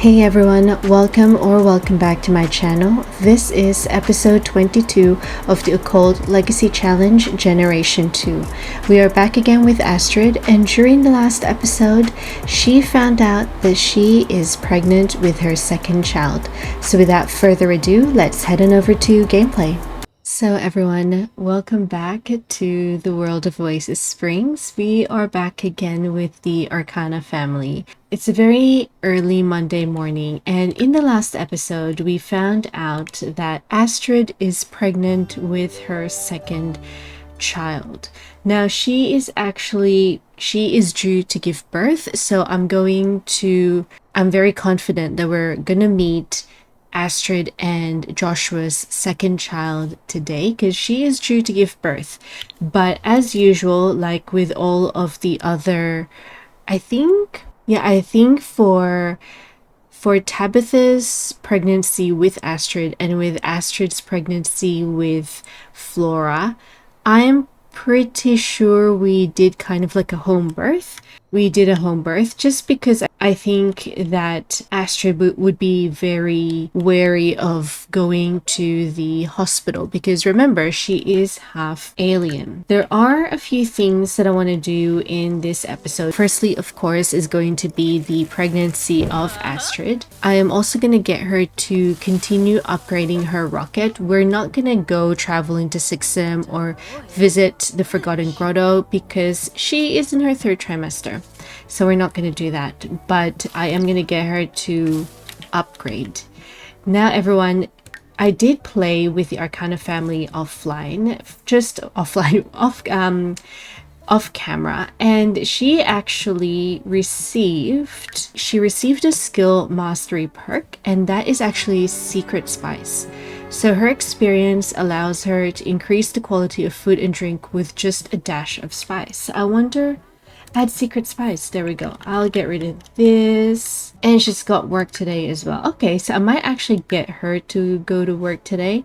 Hey everyone, welcome back to my channel. This is episode 22 of the Occult Legacy Challenge Generation 2. We are back again with Astrid, and during the last episode, she found out that she is pregnant with her second child. So without further ado, let's head on over to gameplay. So everyone, welcome back to the world of Oasis Springs. We are back again with the Arcana family. It's a very early Monday morning, and in the last episode, we found out that Astrid is pregnant with her second child. Now she is due to give birth, so I'm very confident that we're gonna meet Astrid and Joshua's second child today because she is due to give birth. But as usual, like with all of the other, I think for Tabitha's pregnancy with Astrid and with Astrid's pregnancy with Flora, I'm pretty sure we did kind of like a home birth. We did a home birth just because I think that Astrid would be very wary of going to the hospital because remember, she is half alien. There are a few things that I want to do in this episode. Firstly, of course, is going to be the pregnancy of Astrid. I am also going to get her to continue upgrading her rocket. We're not going to go travel into Sixim or visit the Forgotten Grotto because she is in her third trimester. So we're not going to do that, but I am going to get her to upgrade. Now everyone, I did play with the Arcana family off camera, and she actually received a skill mastery perk, and that is actually secret spice. So her experience allows her to increase the quality of food and drink with just a dash of spice. I wonder, add secret spice. There we go. I'll get rid of this. And she's got work today as well. Okay, so I might actually get her to go to work today.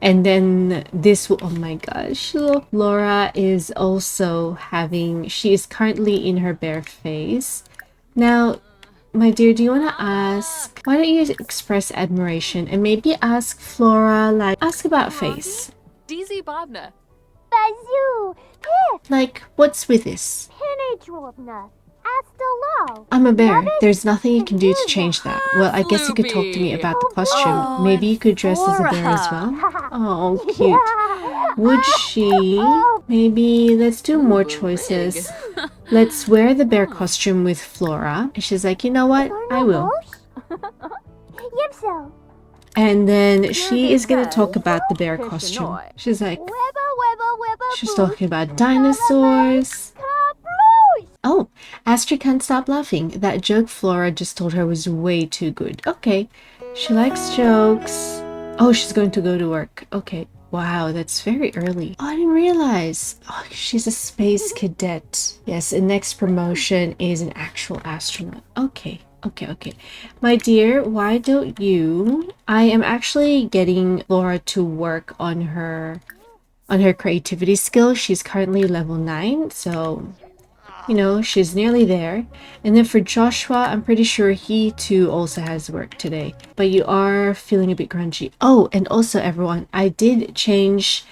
And then this will, oh my gosh, look, Laura is also she is currently in her bare phase. Now, my dear, do you want to ask, why don't you express admiration and maybe ask Flora, like, ask about face. DZ Bobna. Like, what's with this? I'm a bear. There's nothing you can do to change that. Well, I guess you could talk to me about the costume. Maybe you could dress as a bear as well. Oh, cute. Would she? Maybe let's do more choices. Let's wear the bear costume with Flora. And she's like, you know what? I will. And then she is going to talk about the bear costume. She's like, she's talking about dinosaurs. Oh, Astrid can't stop laughing. That joke Flora just told her was way too good. Okay, she likes jokes. Oh, she's going to go to work. Okay. Wow, that's very early. Oh, I didn't realize. Oh, she's a space cadet. Yes, and next promotion is an actual astronaut. Okay. My dear, why don't you... I am actually getting Laura to work on her creativity skill. She's currently level 9, so... you know, she's nearly there. And then for Joshua, I'm pretty sure he too also has work today. But you are feeling a bit grungy. Oh, and also everyone, I did change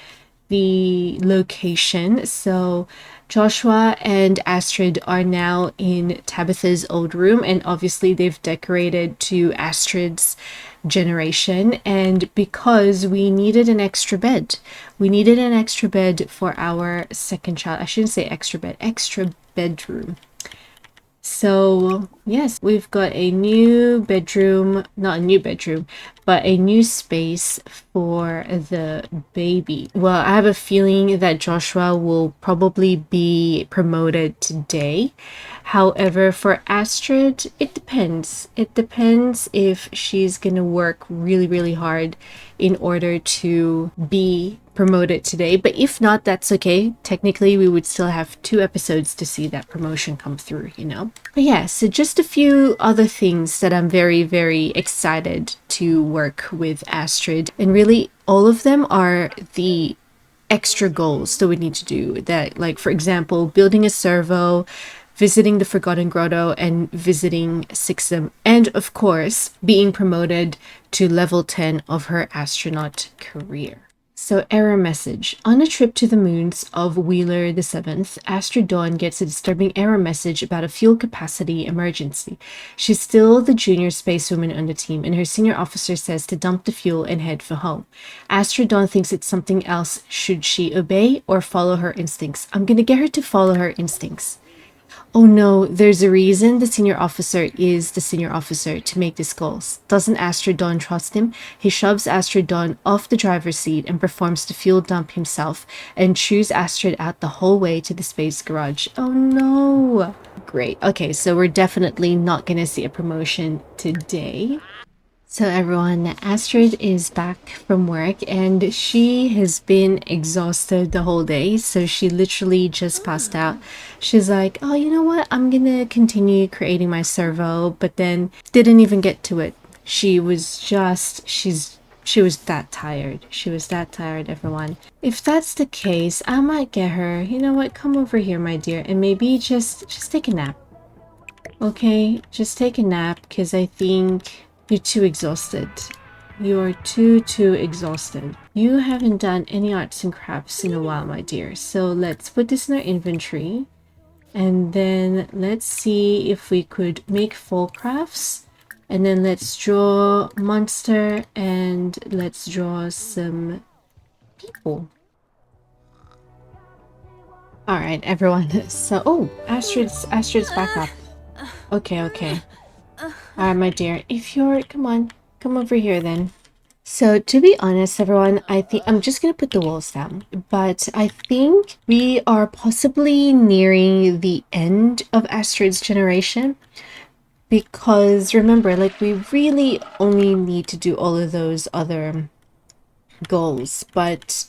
the location. So Joshua and Astrid are now in Tabitha's old room, and obviously they've decorated to Astrid's generation, and because we needed an extra bed for our second child. I shouldn't say extra bed, extra bedroom. So yes, we've got a new bedroom, not a new bedroom, but a new space for the baby. Well, I have a feeling that Joshua will probably be promoted today. However, for Astrid, it depends. It depends if she's gonna work really, really hard in order to be promoted today. But if not, that's okay. Technically, we would still have 2 episodes to see that promotion come through, you know? But yeah, so just a few other things that I'm very, very excited to work with Astrid. And really, all of them are the extra goals that we need to do. That, like, for example, building a servo, visiting the Forgotten Grotto and visiting Sixum, and of course, being promoted to level 10 of her astronaut career. So, error message. On a trip to the moons of Wheeler the 7th, Astrid Dawn gets a disturbing error message about a fuel capacity emergency. She's still the junior spacewoman on the team, and her senior officer says to dump the fuel and head for home. Astrid Dawn thinks it's something else. Should she obey or follow her instincts? I'm gonna get her to follow her instincts. Oh no, there's a reason the senior officer is the senior officer to make these calls. Doesn't Astrid Dawn trust him? He shoves Astrid Dawn off the driver's seat and performs the fuel dump himself and chews Astrid out the whole way to the space garage. Oh no. Great. Okay, so we're definitely not gonna see a promotion today. So everyone, Astrid is back from work and she has been exhausted the whole day. So she literally just passed out. She's like, oh, you know what? I'm gonna continue creating my servo, but then didn't even get to it. She was that tired. She was that tired, everyone. If that's the case, I might get her, you know what? Come over here, my dear, and maybe just take a nap. Okay, just take a nap because I think you're too exhausted. You are too exhausted. You haven't done any arts and crafts in a while, my dear. So let's put this in our inventory. And then let's see if we could make full crafts. And then let's draw monster and let's draw some people. Alright, everyone. So, oh, Astrid's back up. Okay. Alright, my dear, if you're, come over here then. So, to be honest, everyone, I think I'm just gonna put the walls down, but I think we are possibly nearing the end of Astrid's generation, because remember, like, we really only need to do all of those other goals, but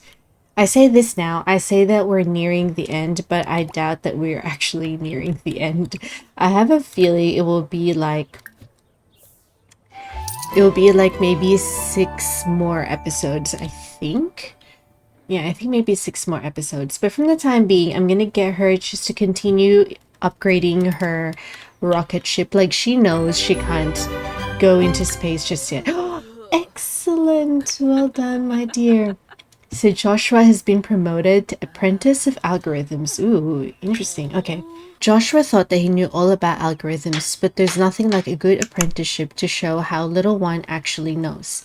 I say this now, I say that we're nearing the end, but I doubt that we're actually nearing the end. I have a feeling it will be like maybe 6 more episodes, I think. Yeah, I think maybe 6 more episodes. But from the time being, I'm gonna get her just to continue upgrading her rocket ship. Like, she knows she can't go into space just yet. Excellent! Well done, my dear. So Joshua has been promoted to Apprentice of Algorithms. Ooh, interesting. Okay. Joshua thought that he knew all about algorithms, but there's nothing like a good apprenticeship to show how little one actually knows.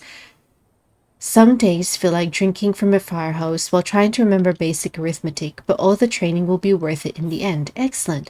Some days feel like drinking from a fire hose while trying to remember basic arithmetic, but all the training will be worth it in the end. Excellent.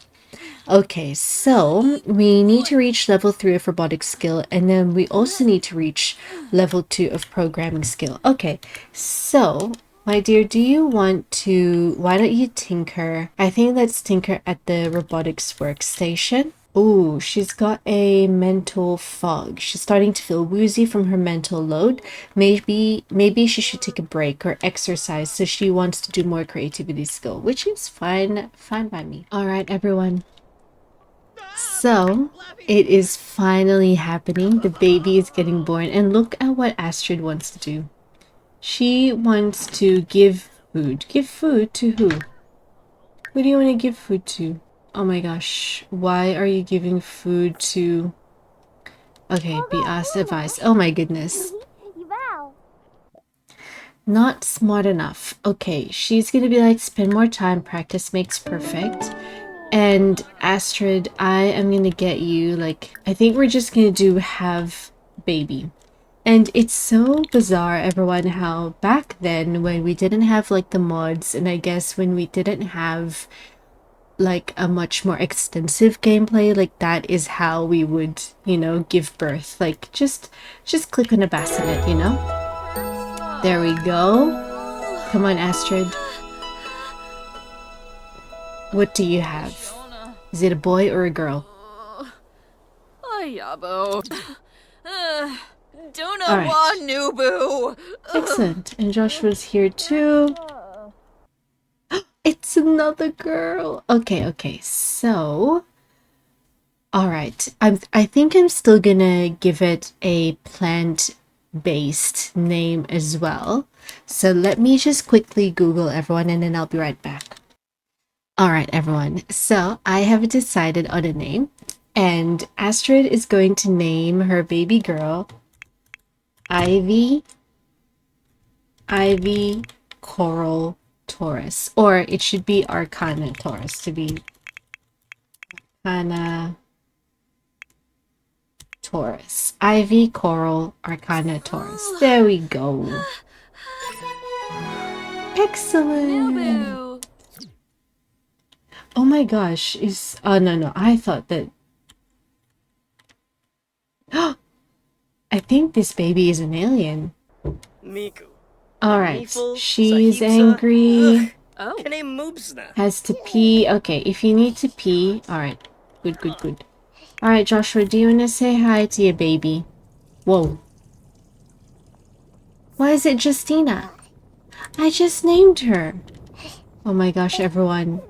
Okay, so we need to reach level 3 of robotics skill, and then we also need to reach level 2 of programming skill. Okay, so my dear, do you want to, why don't you tinker? I think let's tinker at the robotics workstation. Oh, she's got a mental fog. She's starting to feel woozy from her mental load. Maybe she should take a break or exercise, so she wants to do more creativity skill, which is fine by me. All right, everyone. So it is finally happening. The baby is getting born, and look at what Astrid wants to do. She wants to give food. Give food to who? Who do you want to give food to? Oh my gosh, why are you giving food to... Okay, be asked advice. Oh my goodness. Not smart enough. Okay, she's gonna be like, spend more time, practice makes perfect. And Astrid, I am gonna get you, like, I think we're just gonna do have baby. And it's so bizarre, everyone, how back then when we didn't have like the mods, and I guess when we didn't have like a much more extensive gameplay, like that is how we would, you know, give birth. Like just click on a bassinet, you know? There we go. Come on, Astrid. What do you have? Is it a boy or a girl? Alright. Excellent. And Joshua's here too. It's another girl. Okay. So, all right. I think I'm still gonna give it a plant-based name as well. So let me just quickly Google everyone, and then I'll be right back. Alright, everyone. So I have decided on a name, and Astrid is going to name her baby girl Ivy Coral Taurus. Or it should be Arcana Taurus to be Arcana Taurus. Ivy Coral Arcana Taurus. There we go. Excellent. Oh my gosh, oh no, I thought that I think this baby is an alien. Miku. Alright, she's angry. Oh. Has to pee. Okay, if you need to pee. Alright, good. Alright, Joshua, do you want to say hi to your baby? Whoa. Why is it Justina? I just named her. Oh my gosh, everyone.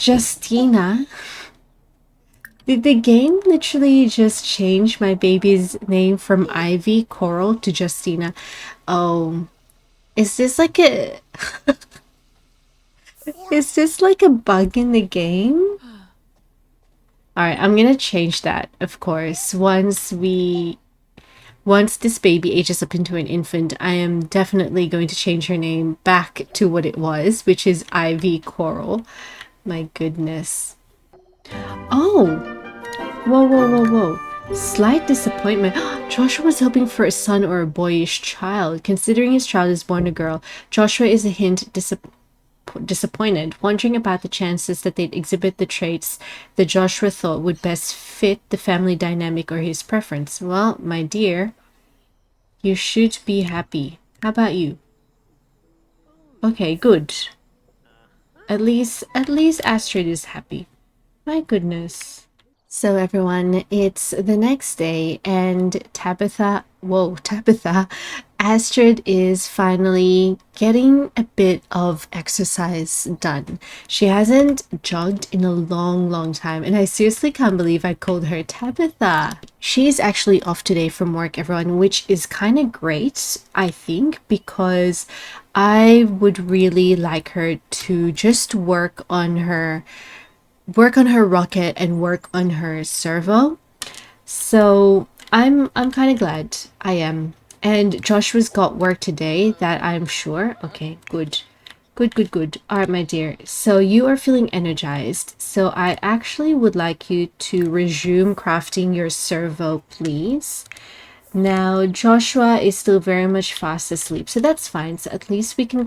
Justina? Did the game literally just change my baby's name from Ivy Coral to Justina? Oh, is this like a... is this like a bug in the game? Alright, I'm gonna change that, of course. Once this baby ages up into an infant, I am definitely going to change her name back to what it was, which is Ivy Coral. My goodness. Oh! Whoa. Slight disappointment. Joshua was hoping for a son or a boyish child. Considering his child is born a girl, Joshua is a hint disappointed, wondering about the chances that they'd exhibit the traits that Joshua thought would best fit the family dynamic or his preference. Well, my dear, you should be happy. How about you? Okay, good. At least Astrid is happy. My goodness. So everyone, it's the next day and Tabitha, Astrid is finally getting a bit of exercise done. She hasn't jogged in a long time, and I seriously can't believe I called her Tabitha. She's actually off today from work, everyone, which is kind of great, I think, because I would really like her to just work on her rocket and work on her servo. So I'm kind of glad. I am. And Joshua's got work today, that I'm sure. Okay, good. All right, my dear. So you are feeling energized. So I actually would like you to resume crafting your servo, please. Now, Joshua is still very much fast asleep, so that's fine. So at least we can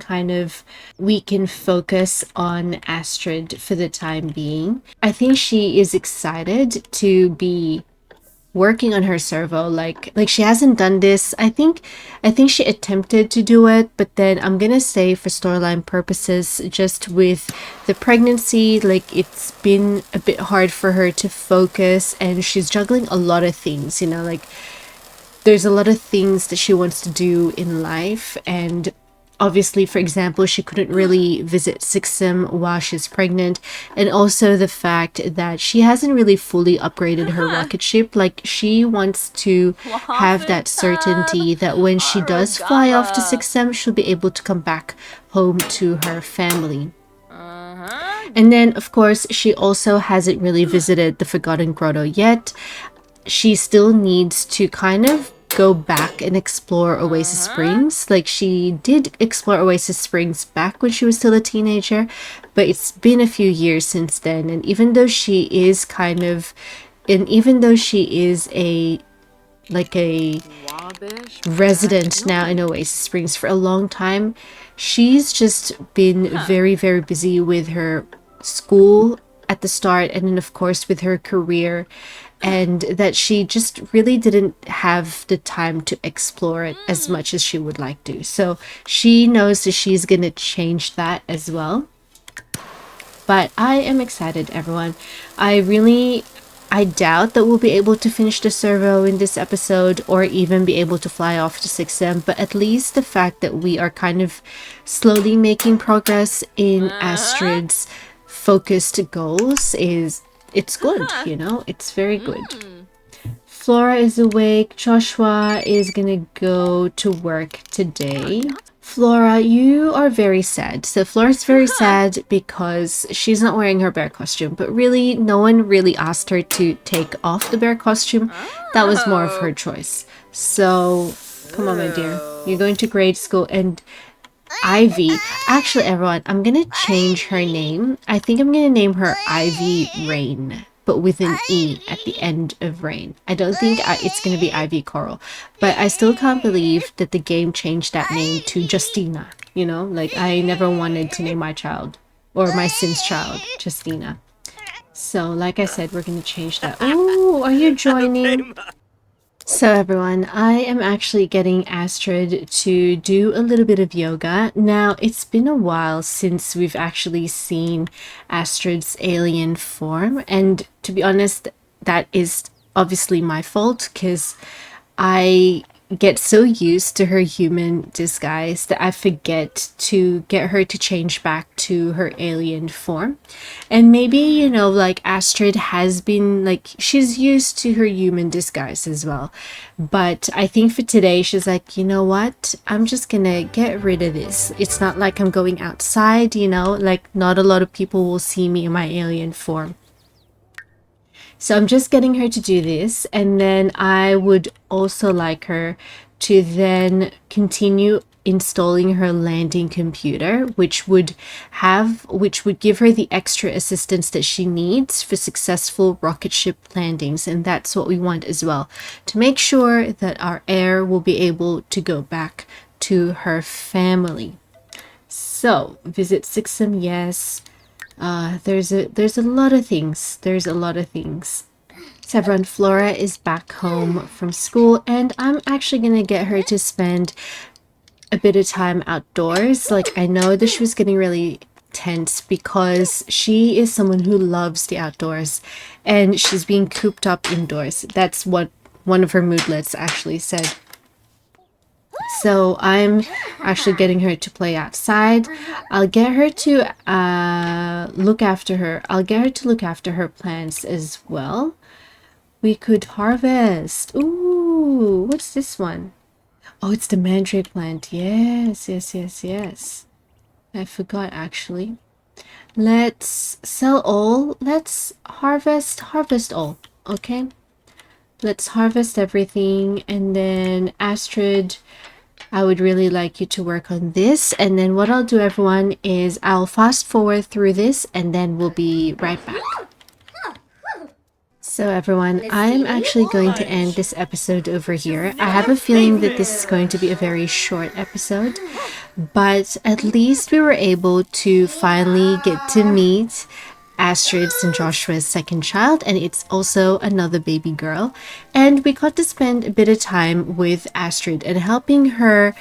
focus on Astrid for the time being. I think she is excited to be working on her servo. Like she hasn't done this. I think she attempted to do it, but then I'm gonna say for storyline purposes, just with the pregnancy, like it's been a bit hard for her to focus, and she's juggling a lot of things, you know, like there's a lot of things that she wants to do in life, and obviously, for example, she couldn't really visit Sixim while she's pregnant, and also the fact that she hasn't really fully upgraded her rocket ship. Like, she wants to have that certainty that when she does fly off to Sixim, she'll be able to come back home to her family. And then, of course, she also hasn't really visited the Forgotten Grotto yet. She still needs to kind of go back and explore Oasis Springs. Like, she did explore Oasis Springs back when she was still a teenager, but it's been a few years since then. And even though she is a resident now in Oasis Springs for a long time, she's just been very busy with her school at the start, and then of course with her career, and that she just really didn't have the time to explore it as much as she would like to. So she knows that she's gonna change that as well. But I am excited, everyone. I doubt that we'll be able to finish the servo in this episode, or even be able to fly off to 6M, but at least the fact that we are kind of slowly making progress in Astrid's focused goals it's good, you know? It's very good. Flora is awake. Joshua is gonna go to work today. Flora, you are very sad. So Flora's very sad because she's not wearing her bear costume, but really no one really asked her to take off the bear costume. That was more of her choice. So come on, my dear, you're going to grade school. And Ivy, actually everyone, I'm gonna change her name. I think I'm gonna name her Ivy Rain, but with an E at the end of Rain. I don't think it's gonna be Ivy Coral, but I still can't believe that the game changed that name to Justina. You know, like I never wanted to name my child or my Sims child Justina. So like I said, we're gonna change that. Oh, are you joining? So everyone, I am actually getting Astrid to do a little bit of yoga. Now, it's been a while since we've actually seen Astrid's alien form, and to be honest, that is obviously my fault because I get so used to her human disguise that I forget to get her to change back to her alien form. And maybe, you know, like Astrid has been like, she's used to her human disguise as well. But I think for today, she's like, you know what? I'm just gonna get rid of this. It's not like I'm going outside, you know, like not a lot of people will see me in my alien form. So I'm just getting her to do this, and then I would also like her to then continue installing her landing computer, which would give her the extra assistance that she needs for successful rocket ship landings. And that's what we want as well, to make sure that our heir will be able to go back to her family. So visit Sixum, yes. There's a lot of things. So everyone, Flora is back home from school, and I'm actually gonna get her to spend a bit of time outdoors. Like, I know that she was getting really tense because she is someone who loves the outdoors and she's being cooped up indoors. That's what one of her moodlets actually said. So I'm actually getting her to play outside. I'll get her to look after her plants as well. We could harvest. Ooh, what's this one? Oh, it's the mandrake plant. Yes. I forgot actually. Let's sell all. Let's harvest all. Okay. Let's harvest everything, and then Astrid, I would really like you to work on this. And then what I'll do, everyone, is I'll fast forward through this and then we'll be right back. So everyone, I'm actually going to end this episode over here. I have a feeling that this is going to be a very short episode, but at least we were able to finally get to meet Astrid's and Joshua's second child, and it's also another baby girl. And we got to spend a bit of time with Astrid and helping her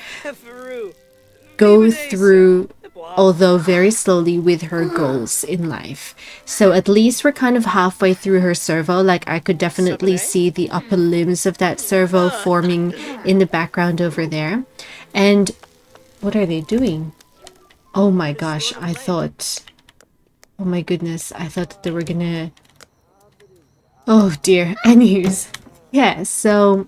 go through, although very slowly, with her goals in life. So at least we're kind of halfway through her servo. Like, I could definitely see the upper limbs of that servo forming in the background over there. And what are they doing? Oh my gosh, oh my goodness, I thought that they were gonna... Oh dear. Anyways, yeah, so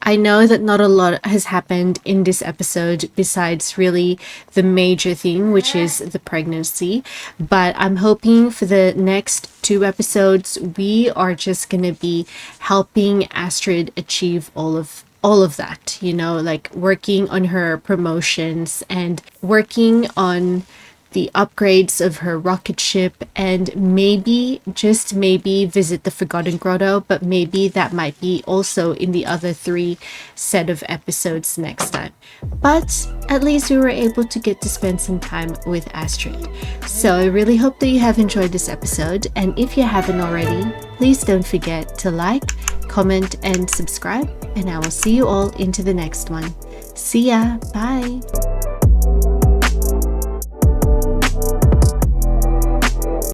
I know that not a lot has happened in this episode besides really the major thing, which is the pregnancy. But I'm hoping for the next 2 episodes, we are just gonna be helping Astrid achieve all of that, you know, like working on her promotions and working on the upgrades of her rocket ship, and maybe, just maybe, visit the Forgotten Grotto, but maybe that might be also in the other 3 set of episodes next time. But at least we were able to get to spend some time with Astrid. So I really hope that you have enjoyed this episode, and if you haven't already, please don't forget to like, comment, and subscribe, and I will see you all into the next one. See ya! Bye!